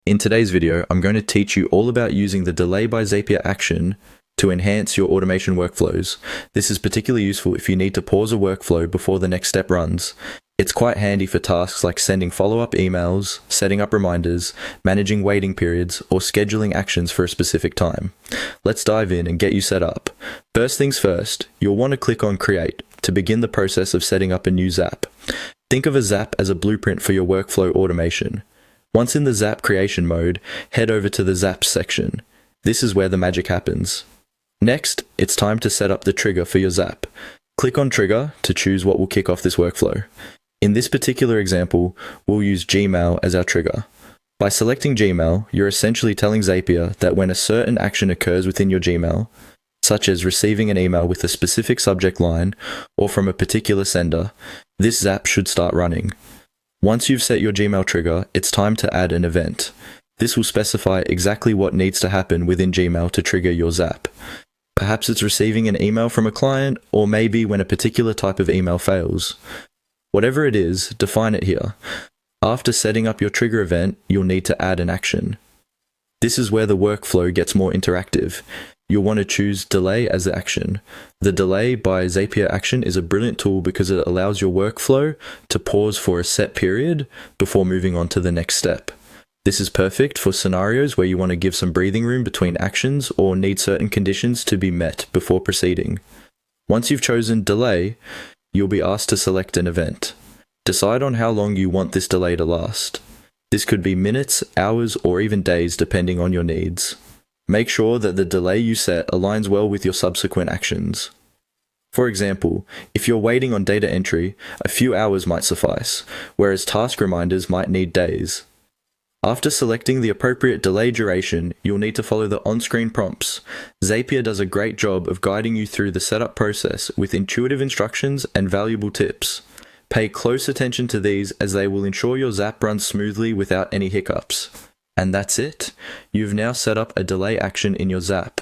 In today's video, I'm going to teach you all about using the Delay by Zapier action to enhance your automation workflows. This is particularly useful if you need to pause a workflow before the next step runs. It's quite handy for tasks like sending follow-up emails, setting up reminders, managing waiting periods, or scheduling actions for a specific time. Let's dive in and get you set up. First things first, you'll want to click on Create to begin the process of setting up a new Zap. Think of a Zap as a blueprint for your workflow automation. Once in the Zap creation mode, head over to the Zaps section. This is where the magic happens. Next, it's time to set up the trigger for your Zap. Click on Trigger to choose what will kick off this workflow. In this particular example, we'll use Gmail as our trigger. By selecting Gmail, you're essentially telling Zapier that when a certain action occurs within your Gmail, such as receiving an email with a specific subject line or from a particular sender, this Zap should start running. Once you've set your Gmail trigger, it's time to add an event. This will specify exactly what needs to happen within Gmail to trigger your Zap. Perhaps it's receiving an email from a client, or maybe when a particular type of email fails. Whatever it is, define it here. After setting up your trigger event, you'll need to add an action. This is where the workflow gets more interactive. You'll want to choose Delay as the action. The Delay by Zapier action is a brilliant tool because it allows your workflow to pause for a set period before moving on to the next step. This is perfect for scenarios where you want to give some breathing room between actions or need certain conditions to be met before proceeding. Once you've chosen Delay, you'll be asked to select an event. Decide on how long you want this delay to last. This could be minutes, hours, or even days depending on your needs. Make sure that the delay you set aligns well with your subsequent actions. For example, if you're waiting on data entry, a few hours might suffice, whereas task reminders might need days. After selecting the appropriate delay duration, you'll need to follow the on-screen prompts. Zapier does a great job of guiding you through the setup process with intuitive instructions and valuable tips. Pay close attention to these as they will ensure your Zap runs smoothly without any hiccups. And that's it. You've now set up a delay action in your Zap.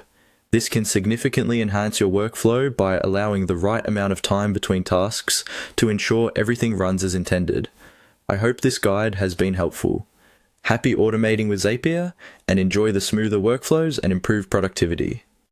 This can significantly enhance your workflow by allowing the right amount of time between tasks to ensure everything runs as intended. I hope this guide has been helpful. Happy automating with Zapier, and enjoy the smoother workflows and improved productivity.